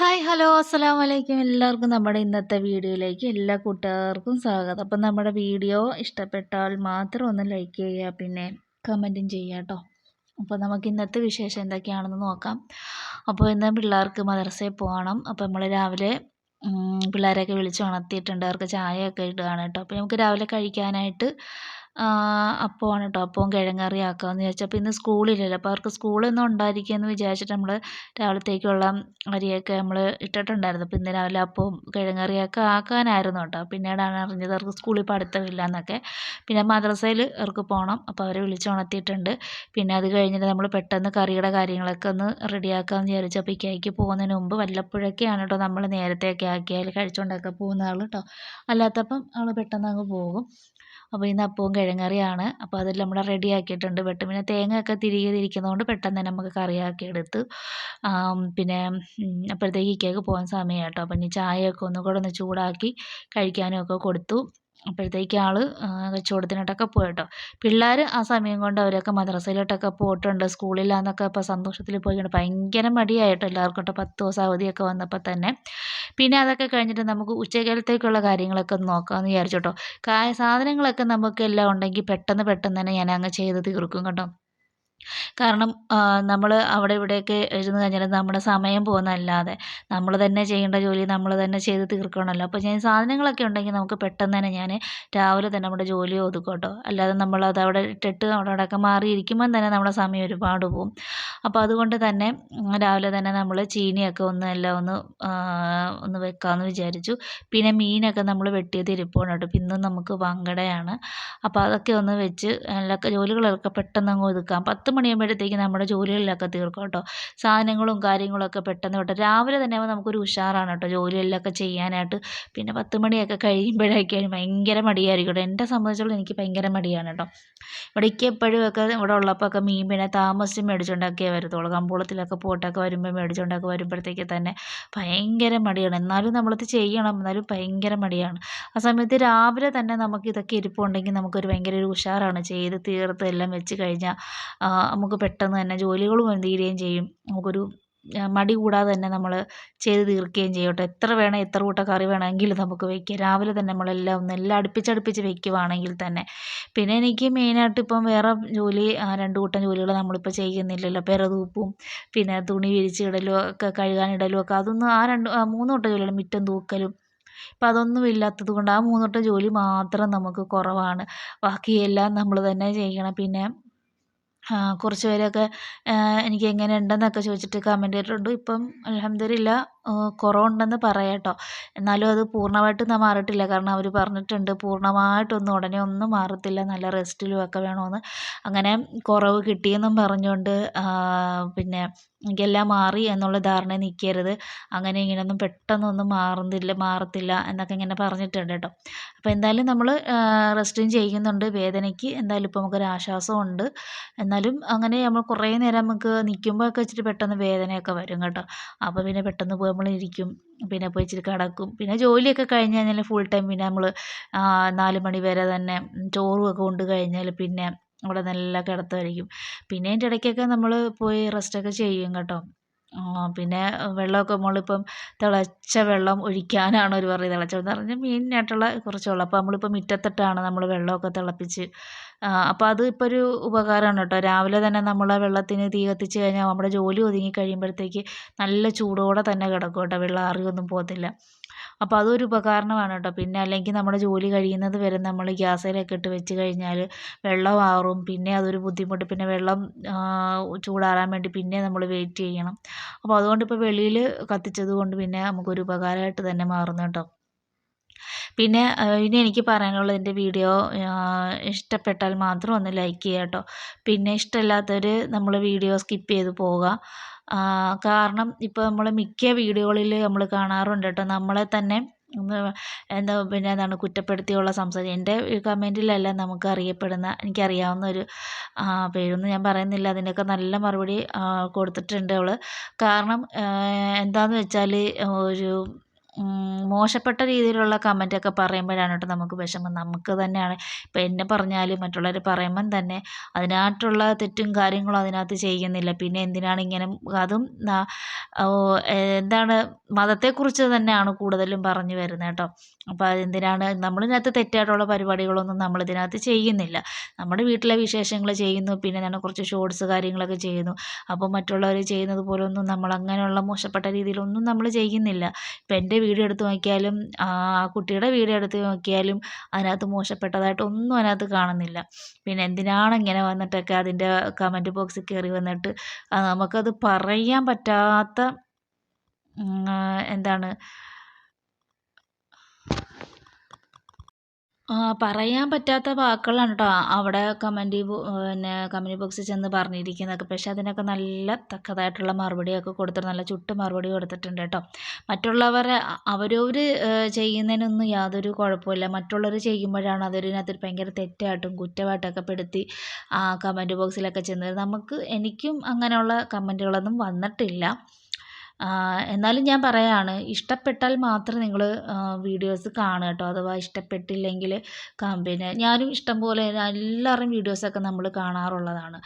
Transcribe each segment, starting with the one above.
Hi hello അസ്സലാമു അലൈക്കും എല്ലാവർക്കും നമ്മുടെ ഇന്നത്തെ വീഡിയോയിലേക്ക് എല്ലാ കൂട്ടുകാർക്കും സ്വാഗതം. അപ്പം നമ്മുടെ വീഡിയോ ഇഷ്ടപ്പെട്ടാൽ മാത്രം ഒന്ന് ലൈക്ക് ചെയ്യുക, പിന്നെ കമൻറ്റും ചെയ്യുക കേട്ടോ. അപ്പോൾ നമുക്ക് ഇന്നത്തെ വിശേഷം എന്തൊക്കെയാണെന്ന് നോക്കാം. അപ്പോൾ ഇന്ന് പിള്ളേർക്ക് മദ്രസയിൽ പോകണം. അപ്പോൾ നമ്മൾ രാവിലെ പിള്ളേരെയൊക്കെ വിളിച്ച് ഉണർത്തിയിട്ടുണ്ട്. അവർക്ക് ചായയൊക്കെ ഇടുകയാണ് കേട്ടോ. അപ്പോൾ നമുക്ക് രാവിലെ കഴിക്കാനായിട്ട് അപ്പമാണ് കേട്ടോ. അപ്പവും കിഴങ്ങറി ആക്കാമെന്ന് വിചാരിച്ചു. അപ്പോൾ ഇന്ന് സ്കൂളില്ലല്ലോ, അപ്പോൾ അവർക്ക് സ്കൂളൊന്നും ഉണ്ടായിരിക്കുമെന്ന് വിചാരിച്ചിട്ട് നമ്മൾ രാവിലത്തേക്കുള്ള അരിയൊക്കെ നമ്മൾ ഇട്ടിട്ടുണ്ടായിരുന്നു. അപ്പോൾ ഇന്ന് രാവിലെ അപ്പവും കിഴങ്ങറിയൊക്കെ ആക്കാനായിരുന്നു കേട്ടോ. പിന്നീടാണ് അറിഞ്ഞത് അവർക്ക് സ്കൂളിൽ പഠിത്തമില്ല എന്നൊക്കെ. പിന്നെ മദ്രസയിൽ അവർക്ക് പോകണം. അപ്പോൾ അവരെ വിളിച്ചുണർത്തിയിട്ടുണ്ട്. പിന്നെ അത് കഴിഞ്ഞിട്ട് നമ്മൾ പെട്ടെന്ന് കറിയുടെ കാര്യങ്ങളൊക്കെ ഒന്ന് റെഡിയാക്കാമെന്ന് വിചാരിച്ചു. അപ്പോൾ ഇക്കയ്ക്ക് പോകുന്നതിന് മുമ്പ് വല്ലപ്പോഴൊക്കെയാണ് കേട്ടോ നമ്മൾ നേരത്തെയൊക്കെ ആക്കിയാൽ കഴിച്ചുകൊണ്ടൊക്കെ പോകുന്ന ആൾ കേട്ടോ. അല്ലാത്തപ്പം ആൾ പെട്ടെന്ന് അങ്ങ് പോകും. അപ്പോൾ ഇന്ന് അപ്പവും കിഴങ്ങറിയാണ്. അപ്പോൾ അതെല്ലാം നമ്മൾ റെഡിയാക്കിയിട്ടുണ്ട്. പിന്നെ തേങ്ങയൊക്കെ തിരിക്കുന്നതുകൊണ്ട് പെട്ടെന്ന് തന്നെ നമുക്ക് കറിയാക്കി എടുത്ത് പിന്നെ അപ്പോഴത്തേക്ക് ഇക്കയ്ക്ക് പോകാൻ സമയമായി കേട്ടോ. അപ്പോൾ ഇനി ചായയൊക്കെ ഒന്നുകൂടെ ഒന്ന് ചൂടാക്കി കഴിക്കാനും ഒക്കെ കൊടുത്തു. അപ്പോഴത്തേക്ക് ആൾ കച്ചവടത്തിനായിട്ടൊക്കെ പോയി കേട്ടോ. പിള്ളേർ ആ സമയം കൊണ്ട് അവരൊക്കെ മദ്രസയിലോട്ടൊക്കെ പോയിട്ടുണ്ട്. സ്കൂളില്ലാന്നൊക്കെ ഇപ്പോൾ സന്തോഷത്തിൽ പോയിട്ടുണ്ട്. ഭയങ്കര മടിയായിട്ടോ എല്ലാവർക്കും കേട്ടോ, 10 ദിവസം അവധിയൊക്കെ വന്നപ്പോൾ തന്നെ. പിന്നെ അതൊക്കെ കഴിഞ്ഞിട്ട് നമുക്ക് ഉച്ചക്കലത്തേക്കുള്ള കാര്യങ്ങളൊക്കെ ഒന്ന് നോക്കാമെന്ന് വിചാരിച്ചു കേട്ടോ. സാധനങ്ങളൊക്കെ നമുക്കെല്ലാം ഉണ്ടെങ്കിൽ പെട്ടെന്ന് പെട്ടെന്ന് തന്നെ ഞാനങ്ങ് ചെയ്ത് തീർക്കും കേട്ടോ. കാരണം നമ്മൾ അവിടെ ഇവിടെയൊക്കെ ഇരുന്ന് കഴിഞ്ഞാൽ നമ്മുടെ സമയം പോകുന്നതല്ലാതെ നമ്മൾ തന്നെ ചെയ്യേണ്ട ജോലി നമ്മൾ തന്നെ ചെയ്ത് തീർക്കണമല്ലോ. അപ്പോൾ ഞാൻ സാധനങ്ങളൊക്കെ ഉണ്ടെങ്കിൽ നമുക്ക് പെട്ടെന്ന് തന്നെ ഞാൻ രാവിലെ തന്നെ നമ്മുടെ ജോലി ഒതുക്കും കേട്ടോ. അല്ലാതെ നമ്മളത് അവിടെ ഇട്ടിട്ട് അവിടെയൊക്കെ മാറിയിരിക്കുമ്പം തന്നെ നമ്മുടെ സമയം ഒരുപാട് പോവും. അപ്പോൾ അതുകൊണ്ട് തന്നെ രാവിലെ തന്നെ നമ്മൾ ചീനിയൊക്കെ എല്ലാം ഒന്ന് വെക്കാമെന്ന് വിചാരിച്ചു. പിന്നെ മീനൊക്കെ നമ്മൾ വെട്ടിയത് ഇരിപ്പുണ്ട് കേട്ടോ. ഇന്നും നമുക്ക് വങ്കടയാണ്. അപ്പോൾ അതൊക്കെ ഒന്ന് വെച്ച് എല്ലാ ജോലികളൊക്കെ പെട്ടെന്ന് അങ്ങ് ഒതുക്കാം. 10 മണിയാകുമ്പോഴത്തേക്ക് നമ്മുടെ ജോലികളിലൊക്കെ തീർക്കും കേട്ടോ. സാധനങ്ങളും കാര്യങ്ങളൊക്കെ പെട്ടെന്ന് രാവിലെ തന്നെ ആകുമ്പോൾ നമുക്കൊരു ഉഷാറാണ് കേട്ടോ ജോലികളിലൊക്കെ ചെയ്യാനായിട്ട്. പിന്നെ 10 മണിയൊക്കെ കഴിയുമ്പോഴേക്കും ഭയങ്കര മടിയായിരിക്കും കേട്ടോ. എന്നെ സംബന്ധിച്ചിടത്തോളം എനിക്ക് ഭയങ്കര മടിയാണ് കേട്ടോ. ഇവിടേക്ക് എപ്പോഴും ഒക്കെ ഇവിടെ ഉള്ളപ്പോൾ ഒക്കെ മീൻ പിന്നെ താമസിച്ച് മേടിച്ചുകൊണ്ടൊക്കെ വരത്തുള്ളൂ. കമ്പോളത്തിലൊക്കെ പോയിട്ടൊക്കെ വരുമ്പോൾ മേടിച്ചുകൊണ്ടൊക്കെ വരുമ്പോഴത്തേക്ക് തന്നെ ഭയങ്കര മടിയാണ്. എന്നാലും നമ്മളത് ചെയ്യണം, എന്നാലും ഭയങ്കര മടിയാണ്. ആ സമയത്ത് രാവിലെ തന്നെ നമുക്ക് ഇതൊക്കെ ഇരിപ്പുണ്ടെങ്കിൽ നമുക്കൊരു ഭയങ്കര ഒരു ഉഷാറാണ്. ചെയ്ത് തീർത്ത് എല്ലാം വെച്ച് കഴിഞ്ഞാൽ നമുക്ക് പെട്ടെന്ന് തന്നെ ജോലികളും തീരുകയും ചെയ്യും. നമുക്കൊരു മടി കൂടാതെ തന്നെ നമ്മൾ ചെയ്ത് തീർക്കുകയും ചെയ്യും കേട്ടോ. എത്ര കൂട്ടം കറി വേണമെങ്കിലും നമുക്ക് വയ്ക്കാം. രാവിലെ തന്നെ എല്ലാം അടുപ്പിച്ചടുപ്പിച്ച് വെക്കുവാണെങ്കിൽ തന്നെ. പിന്നെ എനിക്ക് മെയിനായിട്ട് ഇപ്പം വേറെ ജോലി 2 കൂട്ടം ജോലികൾ നമ്മളിപ്പോൾ ചെയ്യുന്നില്ലല്ലോ. പെരതൂപ്പും പിന്നെ തുണി വിരിച്ചിടലും ഒക്കെ കഴുകാനിടലും ഒക്കെ അതൊന്നും 3 കൂട്ടം ജോലികൾ, മുറ്റം തൂക്കലും ഇപ്പം അതൊന്നും ഇല്ലാത്തത് കൊണ്ട് ആ 3 കൂട്ടം ജോലി മാത്രം നമുക്ക് കുറവാണ്. ബാക്കിയെല്ലാം നമ്മൾ തന്നെ ചെയ്യണം. പിന്നെ കുറച്ച് പേരൊക്കെ എനിക്ക് എങ്ങനെയുണ്ടെന്നൊക്കെ ചോദിച്ചിട്ട് കമൻറ്റ് ചെയ്തിട്ടുണ്ട്. ഇപ്പം അൽഹംദുലില്ലാ കുറവുണ്ടെന്ന് പറയാം കേട്ടോ. എന്നാലും അത് പൂർണ്ണമായിട്ടും മാറിയിട്ടില്ല. കാരണം അവർ പറഞ്ഞിട്ടുണ്ട് പൂർണ്ണമായിട്ടൊന്നും ഉടനെ ഒന്നും മാറത്തില്ല, നല്ല റെസ്റ്റിലും ഒക്കെ വേണമെന്ന്. അങ്ങനെ കുറവ് കിട്ടിയെന്നും പറഞ്ഞുകൊണ്ട് പിന്നെ എനിക്കെല്ലാം മാറി എന്നുള്ള ധാരണയിൽ നിൽക്കരുത്. അങ്ങനെ ഇങ്ങനെയൊന്നും പെട്ടെന്നൊന്നും മാറത്തില്ല എന്നൊക്കെ ഇങ്ങനെ പറഞ്ഞിട്ടുണ്ട് കേട്ടോ. അപ്പോൾ എന്തായാലും നമ്മൾ റെസ്റ്റും ചെയ്യുന്നുണ്ട്. വേദനയ്ക്ക് എന്തായാലും ഇപ്പോൾ നമുക്കൊരാശ്വാസമുണ്ട്. എന്നാലും അങ്ങനെ നമ്മൾ കുറേ നേരം നമുക്ക് നിൽക്കുമ്പോഴൊക്കെ ഇച്ചിരി പെട്ടെന്ന് വേദനയൊക്കെ വരും കേട്ടോ. അപ്പോൾ പിന്നെ പെട്ടെന്ന് പോയി നമ്മളിരിക്കും. പിന്നെ പോയി ഇച്ചിരി കിടക്കും. പിന്നെ ജോലിയൊക്കെ കഴിഞ്ഞ് കഴിഞ്ഞാൽ ഫുൾ ടൈം പിന്നെ നമ്മൾ 4 മണി വരെ തന്നെ ചോറും ഒക്കെ ഉണ്ട് കഴിഞ്ഞാൽ പിന്നെ അവിടെ നല്ല കിടത്തമായിരിക്കും. പിന്നെ അതിൻ്റെ ഇടയ്ക്കൊക്കെ നമ്മൾ പോയി റെസ്റ്റൊക്കെ ചെയ്യും കേട്ടോ. പിന്നെ വെള്ളമൊക്കെ നമ്മളിപ്പം തിളച്ച വെള്ളം ഒഴിക്കാനാണ് അവർ പറയുന്നത്. തിളച്ച വെള്ളം എന്ന് പറഞ്ഞാൽ മെയിനായിട്ടുള്ള കുറച്ച് വെള്ളം. അപ്പോൾ നമ്മളിപ്പോൾ മുറ്റത്തിട്ടാണ് നമ്മൾ വെള്ളമൊക്കെ തിളപ്പിച്ച് അപ്പോൾ അത് ഇപ്പോൾ ഒരു ഉപകാരമാണ് കേട്ടോ. രാവിലെ തന്നെ നമ്മൾ ആ വെള്ളത്തിന് തീ കത്തിച്ച് കഴിഞ്ഞാൽ നമ്മുടെ ജോലി ഒതുങ്ങി കഴിയുമ്പോഴത്തേക്ക് നല്ല ചൂടോടെ തന്നെ കിടക്കും കേട്ടോ. വെള്ളം ആറിയൊന്നും പോകത്തില്ല. അപ്പോൾ അതൊരു ഉപകാരമാണ് കേട്ടോ. പിന്നെ അല്ലെങ്കിൽ നമ്മുടെ ജോലി കഴിയുന്നത് വരെ നമ്മൾ ഗ്യാസിലൊക്കെ ഇട്ട് വെച്ച് കഴിഞ്ഞാൽ വെള്ളം ആറും. പിന്നെ അതൊരു ബുദ്ധിമുട്ട്. പിന്നെ വെള്ളം ചൂടാറാൻ വേണ്ടി പിന്നെ നമ്മൾ വെയിറ്റ് ചെയ്യണം. അപ്പോൾ അതുകൊണ്ട് ഇപ്പോൾ വെളിയിൽ കത്തിച്ചത് കൊണ്ട് പിന്നെ നമുക്കൊരു ഉപകാരമായിട്ട് തന്നെ മാറുന്നു കേട്ടോ. പിന്നെ ഇനി എനിക്ക് പറയാനുള്ളത്, എൻ്റെ വീഡിയോ ഇഷ്ടപ്പെട്ടാൽ മാത്രം ഒന്ന് ലൈക്ക് ചെയ്യുക കേട്ടോ. പിന്നെ ഇഷ്ടമല്ലാത്തവർ നമ്മൾ വീഡിയോ സ്കിപ്പ് ചെയ്ത് പോവുക. കാരണം ഇപ്പോൾ നമ്മൾ മിക്ക വീഡിയോകളിൽ നമ്മൾ കാണാറുണ്ട് കേട്ടോ, നമ്മളെ തന്നെ എന്താണ് കുറ്റപ്പെടുത്തിയുള്ള സംസാരം. എൻ്റെ കമൻറ്റിലല്ല നമുക്ക് അറിയപ്പെടുന്ന എനിക്കറിയാവുന്ന ഒരു പേരൊന്നും ഞാൻ പറയുന്നില്ല, അതിനൊക്കെ നല്ല മറുപടി കൊടുത്തിട്ടുണ്ട് അവൾ. കാരണം എന്താണെന്ന് വെച്ചാൽ ഒരു മോശപ്പെട്ട രീതിയിലുള്ള കമൻറ്റൊക്കെ പറയുമ്പോഴാണ് കേട്ടോ നമുക്ക് വിഷമം. നമുക്ക് തന്നെയാണ് ഇപ്പം എന്നെ പറഞ്ഞാലും മറ്റുള്ളവർ പറയുമ്പം തന്നെ അതിനായിട്ടുള്ള തെറ്റും കാര്യങ്ങളും അതിനകത്ത് ചെയ്യുന്നില്ല. പിന്നെ എന്തിനാണ് ഇങ്ങനെ അതും എന്താണ് മതത്തെക്കുറിച്ച് തന്നെയാണ് കൂടുതലും പറഞ്ഞു വരുന്നത് കേട്ടോ. അപ്പോൾ അതെന്തിനാണ് നമ്മളിതിനകത്ത് തെറ്റായിട്ടുള്ള പരിപാടികളൊന്നും നമ്മളിതിനകത്ത് ചെയ്യുന്നില്ല. നമ്മുടെ വീട്ടിലെ വിശേഷങ്ങൾ ചെയ്യുന്നു, പിന്നെ എന്താണ് കുറച്ച് ഷോർട്സ് കാര്യങ്ങളൊക്കെ ചെയ്യുന്നു. അപ്പോൾ മറ്റുള്ളവർ ചെയ്യുന്നത് പോലൊന്നും നമ്മളങ്ങനെയുള്ള മോശപ്പെട്ട രീതിയിലൊന്നും നമ്മൾ ചെയ്യുന്നില്ല. ഇപ്പം എൻ്റെ വീഡിയോ എടുത്ത് നോക്കിയാലും ആ കുട്ടിയുടെ വീഡിയോ എടുത്ത് നോക്കിയാലും അതിനകത്ത് മോശപ്പെട്ടതായിട്ട് ഒന്നും അതിനകത്ത് കാണുന്നില്ല. പിന്നെ എന്തിനാണ് ഇങ്ങനെ വന്നിട്ടൊക്കെ അതിൻ്റെ കമൻറ്റ് ബോക്സിൽ കയറി വന്നിട്ട് നമുക്കത് പറയാൻ പറ്റാത്ത എന്താണ് പറയാൻ പറ്റാത്ത വാക്കുകളാണ് കേട്ടോ അവിടെ കമൻറ്റ് ബോക്സിൽ ചെന്ന് പറഞ്ഞിരിക്കുന്നതൊക്കെ. പക്ഷെ അതിനൊക്കെ നല്ല തക്കതായിട്ടുള്ള മറുപടിയൊക്കെ കൊടുത്തിട്ട് നല്ല ചുട്ട് മറുപടി കൊടുത്തിട്ടുണ്ട് കേട്ടോ. മറ്റുള്ളവരെ അവരവർ ചെയ്യുന്നതിനൊന്നും യാതൊരു കുഴപ്പമില്ല. മറ്റുള്ളവർ ചെയ്യുമ്പോഴാണ് അതിനകത്തൊരു ഭയങ്കര തെറ്റായിട്ടും കുറ്റമായിട്ടൊക്കെ പെടുത്തി കമൻറ്റ് ബോക്സിലൊക്കെ ചെന്ന് എനിക്കും അങ്ങനെയുള്ള കമൻറ്റുകളൊന്നും വന്നിട്ടില്ല. എന്നാലും ഞാൻ പറയുകയാണ്, ഇഷ്ടപ്പെട്ടാൽ മാത്രം നിങ്ങൾ വീഡിയോസ് കാണുക കേട്ടോ. അഥവാ ഇഷ്ടപ്പെട്ടില്ലെങ്കിൽ പിന്നെ ഞാനും ഇഷ്ടം പോലെ എല്ലാവരുടെയും വീഡിയോസൊക്കെ നമ്മൾ കാണാറുള്ളതാണ്.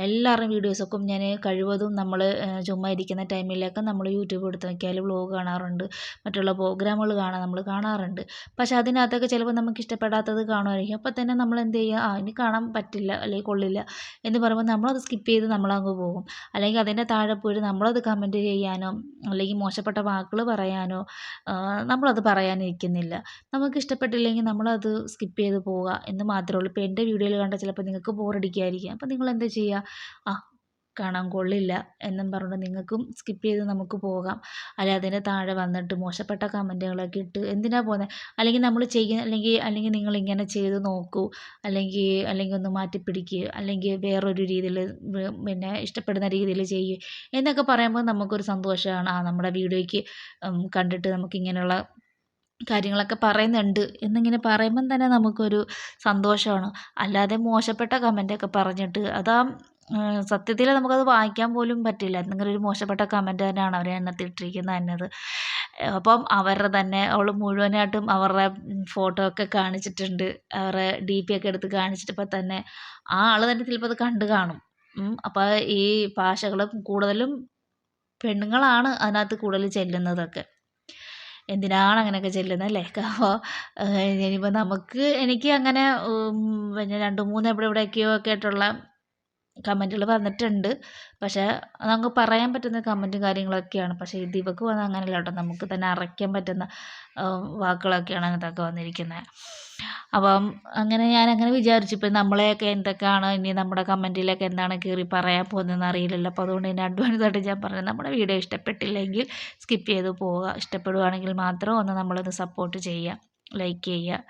എല്ലാവരുടെയും വീഡിയോസൊക്കെ ഞാൻ കഴിവതും നമ്മൾ ചുമ്മാ ഇരിക്കുന്ന ടൈമിലൊക്കെ നമ്മൾ യൂട്യൂബ് എടുത്ത് നോക്കിയാൽ വ്ലോഗ് കാണാറുണ്ട്, മറ്റുള്ള പ്രോഗ്രാമുകൾ നമ്മൾ കാണാറുണ്ട്. പക്ഷേ അതിനകത്തൊക്കെ ചിലപ്പോൾ നമുക്ക് ഇഷ്ടപ്പെടാത്തത് കാണുമായിരിക്കും. അപ്പോൾ തന്നെ നമ്മൾ എന്ത് ചെയ്യുക, ഇനി കാണാൻ പറ്റില്ല അല്ലെങ്കിൽ കൊള്ളില്ല എന്ന് പറയുമ്പോൾ നമ്മളത് സ്കിപ്പ് ചെയ്ത് നമ്മളങ്ങ് പോകും. അല്ലെങ്കിൽ അതിൻ്റെ താഴെ പോയിട്ട് നമ്മളത് കമൻറ്റ് ചെയ്യാനോ അല്ലെങ്കിൽ മോശപ്പെട്ട വാക്കുകൾ പറയാനോ നമ്മളത് പറയാനിരിക്കുന്നില്ല. നമുക്ക് ഇഷ്ടപ്പെട്ടില്ലെങ്കിൽ നമ്മളത് സ്കിപ്പ് ചെയ്ത് പോവുക എന്ന് മാത്രമേ ഉള്ളൂ. ഇപ്പോൾ എൻ്റെ വീഡിയോയിൽ കണ്ടാൽ ചിലപ്പോൾ നിങ്ങൾക്ക് ബോറടിക്കുമായിരിക്കും. അപ്പോൾ നിങ്ങളെന്താ ചെയ്യുക, കാണാൻ കൊള്ളില്ല എന്നും പറഞ്ഞുകൊണ്ട് നിങ്ങൾക്കും സ്കിപ്പ് ചെയ്ത് നമുക്ക് പോകാം. അല്ലെ അതിൻ്റെ താഴെ വന്നിട്ട് മോശപ്പെട്ട കമൻറ്റുകളൊക്കെ ഇട്ട് എന്തിനാ പോകുന്നത്? അല്ലെങ്കിൽ നമ്മൾ അല്ലെങ്കിൽ നിങ്ങളിങ്ങനെ ചെയ്ത് നോക്കൂ, അല്ലെങ്കിൽ ഒന്ന് മാറ്റിപ്പിടിക്കുക, അല്ലെങ്കിൽ വേറൊരു രീതിയിൽ പിന്നെ ഇഷ്ടപ്പെടുന്ന രീതിയിൽ ചെയ്യുക എന്നൊക്കെ പറയുമ്പോൾ നമുക്കൊരു സന്തോഷമാണ്. നമ്മുടെ വീഡിയോയ്ക്ക് കണ്ടിട്ട് നമുക്കിങ്ങനെയുള്ള കാര്യങ്ങളൊക്കെ പറയുന്നുണ്ട് എന്നിങ്ങനെ പറയുമ്പം തന്നെ നമുക്കൊരു സന്തോഷമാണ്. അല്ലാതെ മോശപ്പെട്ട കമൻറ്റൊക്കെ പറഞ്ഞിട്ട് സത്യത്തിൽ നമുക്കത് വായിക്കാൻ പോലും പറ്റില്ല. എന്തെങ്കിലും ഒരു മോശപ്പെട്ട കമൻറ്റ് തന്നെയാണ് അവർ അതിനകത്ത് ഇട്ടിരിക്കുന്നത് തന്നത്. അപ്പം അവരുടെ തന്നെ അവൾ മുഴുവനായിട്ടും അവരുടെ ഫോട്ടോ ഒക്കെ കാണിച്ചിട്ടുണ്ട്. അവരുടെ DP ഒക്കെ എടുത്ത് കാണിച്ചിട്ടപ്പോൾ തന്നെ ആ ആൾ തന്നെ ചിലപ്പോൾ അത് കണ്ട് കാണും. അപ്പോൾ ഈ ഭാഷകൾ കൂടുതലും പെണ്ണുങ്ങളാണ് അതിനകത്ത് കൂടുതൽ ചെല്ലുന്നതൊക്കെ. എന്തിനാണ് അങ്ങനെയൊക്കെ ചെല്ലുന്നത് അല്ലേ? അപ്പോൾ ഇനിയിപ്പോൾ എനിക്ക് അങ്ങനെ പിന്നെ 2, 3 എവിടെയൊക്കെയോ ഒക്കെ ആയിട്ടുള്ള കമൻറ്റുകൾ വന്നിട്ടുണ്ട്. പക്ഷേ നമുക്ക് പറയാൻ പറ്റുന്ന കമൻറ്റും കാര്യങ്ങളൊക്കെയാണ്. പക്ഷേ ഇവൾക്ക് വന്നത് അങ്ങനെയല്ല കേട്ടോ. നമുക്ക് തന്നെ അറയ്ക്കാൻ പറ്റുന്ന വാക്കുകളൊക്കെയാണ് അതിനകത്തൊക്കെ വന്നിരിക്കുന്നത്. അപ്പം ഞാനങ്ങനെ വിചാരിച്ചു, ഇപ്പം നമ്മളെയൊക്കെ എന്തൊക്കെയാണ് ഇനി നമ്മുടെ കമൻറ്റിലൊക്കെ എന്താണ് കയറി പറയാൻ പോകുന്നതെന്ന് അറിയില്ലല്ലോ. അപ്പോൾ അതുകൊണ്ട് തന്നെ അഡ്വാൻസായിട്ട് ഞാൻ പറഞ്ഞത്, നമ്മുടെ വീഡിയോ ഇഷ്ടപ്പെട്ടില്ലെങ്കിൽ സ്കിപ്പ് ചെയ്ത് പോവുക. ഇഷ്ടപ്പെടുകയാണെങ്കിൽ മാത്രം നമ്മളൊന്ന് സപ്പോർട്ട് ചെയ്യുക, ലൈക്ക് ചെയ്യുക,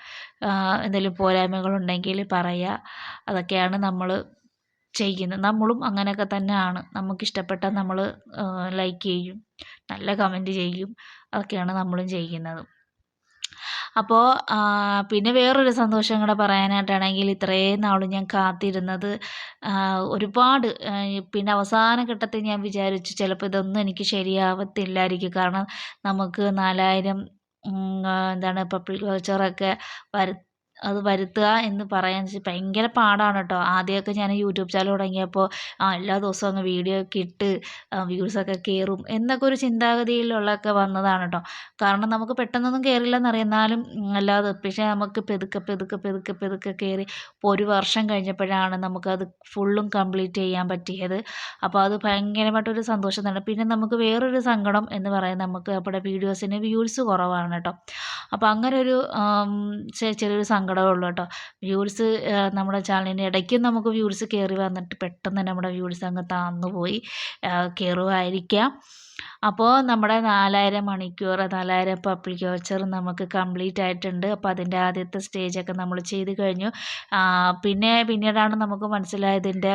എന്തെങ്കിലും പോരായ്മകളുണ്ടെങ്കിൽ പറയുക. അതൊക്കെയാണ് നമ്മൾ ചെയ്യുന്നത്. നമ്മളും അങ്ങനെയൊക്കെ തന്നെയാണ്. നമുക്കിഷ്ടപ്പെട്ടാൽ നമ്മൾ ലൈക്ക് ചെയ്യും, നല്ല കമൻറ്റ് ചെയ്യും. അതൊക്കെയാണ് നമ്മളും ചെയ്യുന്നത്. അപ്പോൾ പിന്നെ വേറൊരു സന്തോഷം കൂടെ പറയാനായിട്ടാണെങ്കിൽ, ഇത്രയും നാളും ഞാൻ കാത്തിരുന്നത് ഒരുപാട് പിന്നെ അവസാന ഘട്ടത്തിൽ ഞാൻ വിചാരിച്ചു ചിലപ്പോൾ ഇതൊന്നും എനിക്ക് ശരിയാവത്തില്ലായിരിക്കും. കാരണം നമുക്ക് 4000 പബ്ലിക് വൗച്ചറൊക്കെ വരുത്തുക എന്ന് പറയാൻ ഭയങ്കര പാടാണ് കേട്ടോ. ആദ്യമൊക്കെ ഞാൻ യൂട്യൂബ് ചാനൽ തുടങ്ങിയപ്പോൾ എല്ലാ ദിവസവും അങ്ങ് വീഡിയോ ഒക്കെ ഇട്ട് വ്യൂസൊക്കെ കയറും എന്നൊക്കെ ഒരു ചിന്താഗതിയിലുള്ളതൊക്കെ വന്നതാണ് കേട്ടോ. കാരണം നമുക്ക് പെട്ടെന്നൊന്നും കയറില്ലെന്നറിയാം, എന്നാലും അല്ലാതെ പക്ഷേ നമുക്ക് പെതുക്കെ കയറി ഇപ്പോൾ 1 വർഷം കഴിഞ്ഞപ്പോഴാണ് നമുക്കത് ഫുള്ളും കംപ്ലീറ്റ് ചെയ്യാൻ പറ്റിയത്. അപ്പോൾ അത് ഭയങ്കരമായിട്ടൊരു സന്തോഷം തന്നെ. പിന്നെ നമുക്ക് വേറൊരു സങ്കടം എന്ന് പറയുന്നത്, നമുക്ക് നമ്മുടെ വീഡിയോസിന് വ്യൂസ് കുറവാണ് കേട്ടോ. അപ്പോൾ അങ്ങനെ ഒരു ചെറിയൊരു സങ്കടമേ ഉള്ളൂ കേട്ടോ. വ്യൂസ് നമ്മുടെ ചാനലിന് ഇടയ്ക്കും നമുക്ക് വ്യൂസ് കയറി വന്നിട്ട് പെട്ടെന്ന് തന്നെ നമ്മുടെ വ്യൂസ് അങ്ങ് താഴ്ന്നു പോയി കയറുമായിരിക്കാം. അപ്പോൾ നമ്മുടെ 4000 മണിക്കൂർ 4000 പബ്ലിക് വൗച്ചർ നമുക്ക് കംപ്ലീറ്റ് ആയിട്ടുണ്ട്. അപ്പോൾ അതിൻ്റെ ആദ്യത്തെ സ്റ്റേജൊക്കെ നമ്മൾ ചെയ്ത് കഴിഞ്ഞു. പിന്നീടാണ് നമുക്ക് മനസ്സിലായത് ഇതിൻ്റെ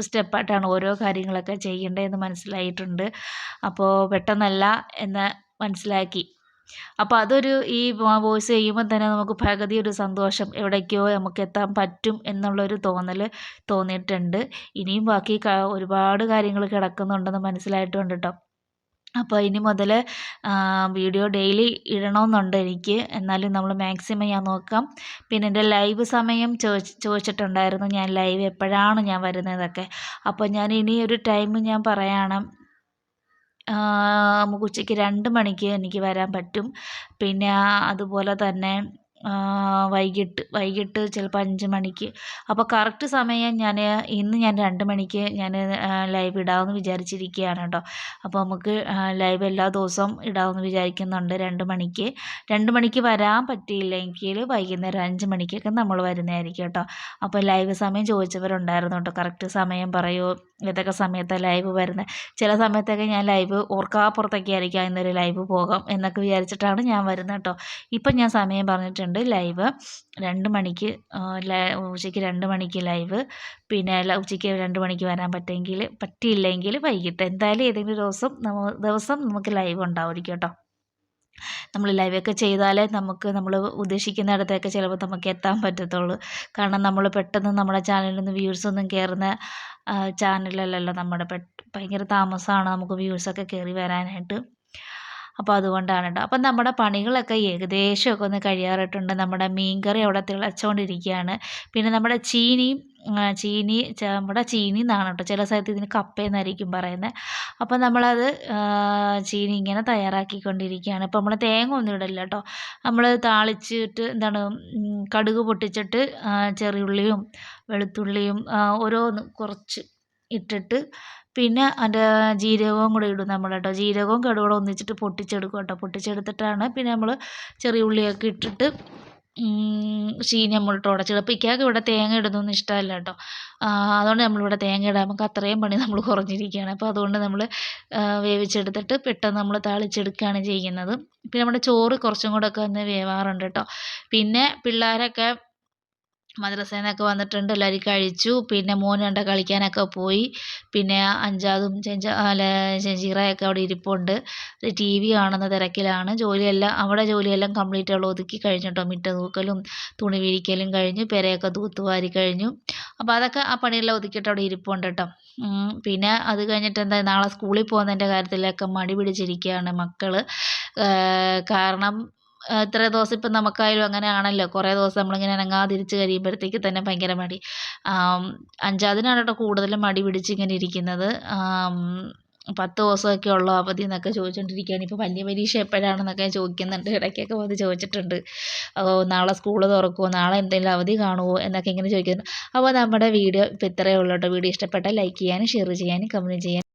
സ്റ്റെപ്പായിട്ടാണ് ഓരോ കാര്യങ്ങളൊക്കെ ചെയ്യേണ്ടതെന്ന് മനസ്സിലായിട്ടുണ്ട്. അപ്പോൾ പെട്ടെന്നല്ല എന്ന് മനസ്സിലാക്കി. അപ്പോൾ അതൊരു ഈ വോയിസ് ചെയ്യുമ്പോൾ തന്നെ നമുക്ക് പകുതി ഒരു സന്തോഷം, എവിടേക്കോ നമുക്ക് എത്താൻ പറ്റും എന്നുള്ളൊരു തോന്നിയിട്ടുണ്ട്. ഇനിയും ബാക്കി ഒരുപാട് കാര്യങ്ങൾ കിടക്കുന്നുണ്ടെന്ന് മനസ്സിലായിട്ടുണ്ട് കേട്ടോ. അപ്പോൾ ഇനി മുതൽ വീഡിയോ ഡെയിലി ഇടണമെന്നുണ്ട് എനിക്ക്. എന്നാലും നമ്മൾ മാക്സിമം ഞാൻ നോക്കാം. പിന്നെ എൻ്റെ ലൈവ് സമയം ചോദിച്ചിട്ടുണ്ടായിരുന്നു, ഞാൻ ലൈവ് എപ്പോഴാണ് ഞാൻ വരുന്നതൊക്കെ. അപ്പോൾ ഞാൻ ഇനി ഒരു ടൈം ഞാൻ പറയാണ്. നമുക്ക് ഉച്ചയ്ക്ക് 2 മണിക്ക് എനിക്ക് വരാൻ പറ്റും. പിന്നെ അതുപോലെ തന്നെ വൈകിട്ട് ചിലപ്പോൾ 5 മണിക്ക്. അപ്പോൾ കറക്റ്റ് സമയം ഇന്ന് ഞാൻ 2 മണിക്ക് ലൈവ് ഇടാമെന്ന് വിചാരിച്ചിരിക്കുകയാണ് കേട്ടോ. അപ്പോൾ നമുക്ക് ലൈവ് എല്ലാ ദിവസവും ഇടാമെന്ന് വിചാരിക്കുന്നുണ്ട് 2 മണിക്ക്. 2 മണിക്ക് വരാൻ പറ്റിയില്ലെങ്കിൽ വൈകുന്നേരം 5 മണിക്കൊക്കെ നമ്മൾ വരുന്നതായിരിക്കും കേട്ടോ. അപ്പോൾ ലൈവ് സമയം ചോദിച്ചവരുണ്ടായിരുന്നു കേട്ടോ. കറക്റ്റ് സമയം പറയുമോ, ഏതൊക്കെ സമയത്താണ് ലൈവ് വരുന്നത്. ചില സമയത്തൊക്കെ ഞാൻ ലൈവ് ഓർക്കാപ്പുറത്തൊക്കെ ആയിരിക്കും ഇന്നൊരു ലൈവ് പോകാം എന്നൊക്കെ വിചാരിച്ചിട്ടാണ് ഞാൻ വരുന്നത് കേട്ടോ. ഇപ്പം ഞാൻ സമയം പറഞ്ഞിട്ടുണ്ട്. ലൈവ് 2 മണിക്ക്, ഉച്ചയ്ക്ക് 2 മണിക്ക് ലൈവ്. പിന്നെ ഉച്ചയ്ക്ക് 2 മണിക്ക് വരാൻ പറ്റിയില്ലെങ്കിൽ വൈകിട്ട് എന്തായാലും ഏതെങ്കിലും ദിവസം നമുക്ക് ലൈവ് ഉണ്ടാവുമായിരിക്കും കേട്ടോ. നമ്മൾ ലൈവൊക്കെ ചെയ്താലേ നമ്മൾ ഉദ്ദേശിക്കുന്നിടത്തൊക്കെ ചിലപ്പോൾ നമുക്ക് എത്താൻ പറ്റത്തുള്ളൂ. കാരണം നമ്മൾ പെട്ടെന്ന് നമ്മുടെ ചാനലിലൊന്നും വ്യൂസൊന്നും കയറുന്ന ചാനലല്ലല്ലോ നമ്മുടെ. ഭയങ്കര താമസമാണ് നമുക്ക് വ്യൂസൊക്കെ കയറി വരാനായിട്ട്. അപ്പോൾ അതുകൊണ്ടാണ് കേട്ടോ. അപ്പം നമ്മുടെ പണികളൊക്കെ ഏകദേശമൊക്കെ ഒന്ന് കഴിയാറായിട്ടുണ്ട്. നമ്മുടെ മീൻകറി അവിടെ തിളച്ചുകൊണ്ടിരിക്കുകയാണ്. പിന്നെ നമ്മുടെ ചീനി നമ്മുടെ ചീനി എന്നാണ് കേട്ടോ. ചില സ്ഥലത്ത് ഇതിന് കപ്പയെന്നായിരിക്കും പറയുന്നത്. അപ്പോൾ നമ്മളത് ചീനി ഇങ്ങനെ തയ്യാറാക്കിക്കൊണ്ടിരിക്കുകയാണ്. ഇപ്പോൾ നമ്മൾ തേങ്ങ ഒന്നും ഇടില്ല കേട്ടോ. നമ്മൾ താളിച്ചിട്ട് കടുക് പൊട്ടിച്ചിട്ട് ചെറിയുള്ളിയും വെളുത്തുള്ളിയും ഓരോന്ന് കുറച്ച് ഇട്ടിട്ട് പിന്നെ അതിൻ്റെ ജീരകവും കൂടെ ഇടും നമ്മൾ കേട്ടോ. ജീരകവും കടുകും ഒന്നിച്ചിട്ട് പൊട്ടിച്ചെടുക്കും കേട്ടോ. പൊട്ടിച്ചെടുത്തിട്ടാണ് പിന്നെ നമ്മൾ ചെറിയ ഉള്ളിയൊക്കെ ഇട്ടിട്ട് ചീനി നമ്മളിട്ട് ഉടച്ചിടും. അപ്പോൾ ഇക്കാക്ക് ഇവിടെ തേങ്ങ ഇടുന്നൊന്നും ഇഷ്ടമല്ല കേട്ടോ. അതുകൊണ്ട് നമ്മളിവിടെ തേങ്ങ ഇടാൻ നമുക്ക് അത്രയും പണി നമ്മൾ കുറഞ്ഞിരിക്കുകയാണ്. അപ്പോൾ അതുകൊണ്ട് നമ്മൾ വേവിച്ചെടുത്തിട്ട് പെട്ടെന്ന് നമ്മൾ താളിച്ചെടുക്കുകയാണ് ചെയ്യുന്നത്. പിന്നെ നമ്മുടെ ചോറ് കുറച്ചും കൂടെ ഒക്കെ ഒന്ന് വേവാറുണ്ട് കേട്ടോ. പിന്നെ പിള്ളേരൊക്കെ മദ്രസയിൽ നിന്നൊക്കെ വന്നിട്ടുണ്ട്. എല്ലാവരും കഴിച്ചു. പിന്നെ മോൻ കളിക്കാനൊക്കെ പോയി. പിന്നെ അഞ്ചാദും ഷെജീറയൊക്കെ അവിടെ ഇരിപ്പുണ്ട്. ടി വി കാണുന്ന തിരക്കിലാണ്. ജോലിയെല്ലാം കംപ്ലീറ്റ് അവൾ ഒതുക്കി കഴിഞ്ഞു കേട്ടോ. മിറ്റ തൂക്കലും തുണി വിരിക്കലും കഴിഞ്ഞു. പെരയൊക്കെ തൂത്തുവാരി കഴിഞ്ഞു. അപ്പോൾ അതൊക്കെ ആ പണിയെല്ലാം ഒതുക്കിയിട്ട് അവിടെ ഇരിപ്പുണ്ട് കേട്ടോ. പിന്നെ അത് കഴിഞ്ഞിട്ട് നാളെ സ്കൂളിൽ പോകുന്നതിൻ്റെ കാര്യത്തിലൊക്കെ മടി പിടിച്ചിരിക്കുകയാണ് മക്കൾ. കാരണം ഇത്രയും ദിവസം ഇപ്പം നമുക്കായാലും അങ്ങനെയാണല്ലോ. കുറേ ദിവസം നമ്മളിങ്ങനെ അനങ്ങാതിരിച്ച് കഴിയുമ്പോഴത്തേക്ക് തന്നെ ഭയങ്കര മടി. അഞ്ചാദിനാണ് കേട്ടോ കൂടുതലും മടി പിടിച്ച് ഇങ്ങനെ ഇരിക്കുന്നത്. 10 ദിവസമൊക്കെ ഉള്ളൂ അവധി എന്നൊക്കെ ചോദിച്ചുകൊണ്ടിരിക്കുകയാണ്. ഇപ്പോൾ വലിയ പരീക്ഷ എപ്പോഴാണെന്നൊക്കെ ചോദിക്കുന്നുണ്ട്. ഇടയ്ക്കൊക്കെ വന്ന് ചോദിച്ചിട്ടുണ്ട്. നാളെ സ്കൂൾ തുറക്കുമോ, നാളെ എന്തെങ്കിലും അവധി കാണുമോ എന്നൊക്കെ ഇങ്ങനെ ചോദിക്കുന്നുണ്ട്. അപ്പോൾ നമ്മുടെ വീഡിയോ ഇപ്പോൾ ഇത്രയേ ഉള്ളൂ കേട്ടോ. വീഡിയോ ഇഷ്ടപ്പെട്ടാൽ ലൈക്ക് ചെയ്യാനും ഷെയർ ചെയ്യാനും കമൻറ്റ് ചെയ്യാനും